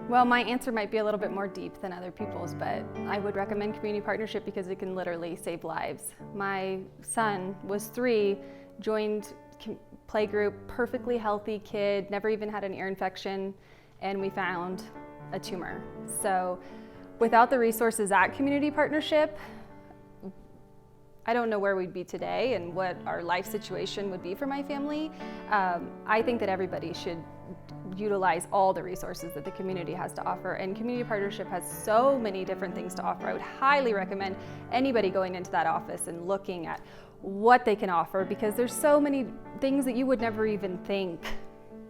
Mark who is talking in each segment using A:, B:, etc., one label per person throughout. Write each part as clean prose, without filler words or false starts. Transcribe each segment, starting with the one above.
A: Well, my answer might be a little bit more deep than other people's, but I would recommend community partnership because it can literally save lives. My son was 3, joined playgroup, perfectly healthy kid, never even had an ear infection, and we found a tumor. So without the resources at community partnership, I don't know where we'd be today and what our life situation would be for my family. I think that everybody should utilize all the resources that the community has to offer, and community partnership has so many different things to offer. I would highly recommend anybody going into that office and looking at what they can offer, because there's so many things that you would never even think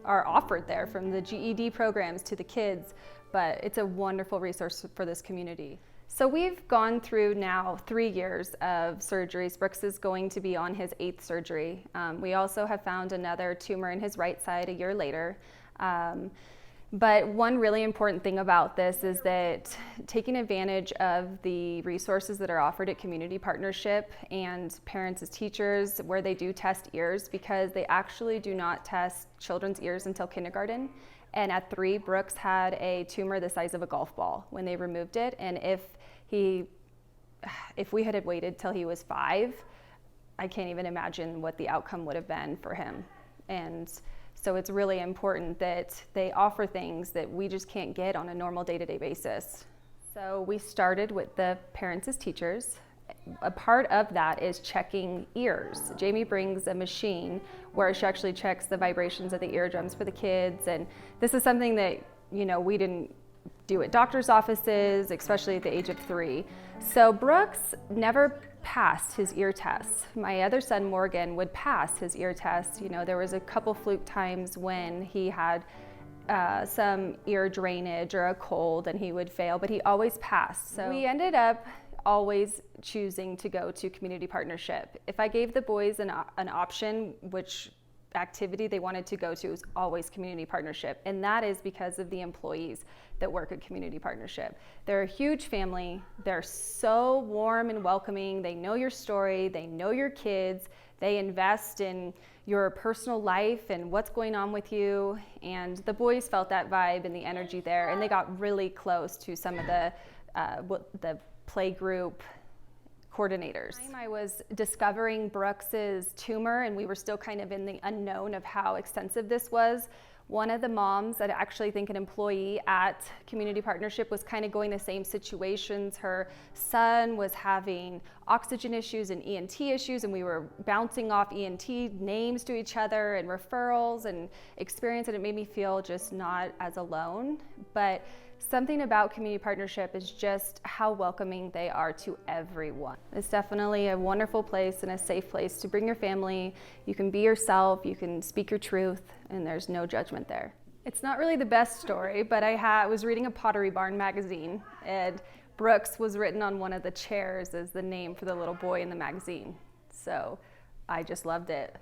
A: are offered there, from the GED programs to the kids, but it's a wonderful resource for this community. So we've gone through now 3 years of surgeries. Brooks is going to be on his 8th surgery. We also have found another tumor in his right side a year later. But one really important thing about this is that taking advantage of the resources that are offered at community partnership and parents as teachers, where they do test ears, because they actually do not test children's ears until kindergarten. And at 3, Brooks had a tumor the size of a golf ball when they removed it. And if we had waited till he was 5, I can't even imagine what the outcome would have been for him. And so it's really important that they offer things that we just can't get on a normal day-to-day basis. So we started with the parents as teachers. A part of that is checking ears. Jamie brings a machine where she actually checks the vibrations of the eardrums for the kids, and this is something that, we didn't do at doctor's offices, especially at the age of 3. So Brooks never passed his ear tests. My other son, Morgan, would pass his ear tests. There was a couple fluke times when he had some ear drainage or a cold and he would fail, but he always passed. So we ended up always choosing to go to community partnership. If I gave the boys an option, which activity they wanted to go to, is always community partnership, and that is because of the employees that work at community partnership. They're a huge family. They're so warm and welcoming. They know your story. They know your kids. They invest in your personal life and what's going on with you, and the boys felt that vibe and the energy there, and they got really close to some of the play group coordinators. I was discovering Brooks's tumor, and we were still kind of in the unknown of how extensive this was. One of the moms, that I actually think an employee at community partnership, was kind of going the same situations. Her son was having oxygen issues and ENT issues, and we were bouncing off ENT names to each other and referrals and experience, and it made me feel just not as alone. But something about community partnership is just how welcoming they are to everyone. It's definitely a wonderful place and a safe place to bring your family. You can be yourself, you can speak your truth, and there's no judgment there. It's not really the best story, but I was reading a Pottery Barn magazine, and Brooks was written on one of the chairs as the name for the little boy in the magazine. So I just loved it.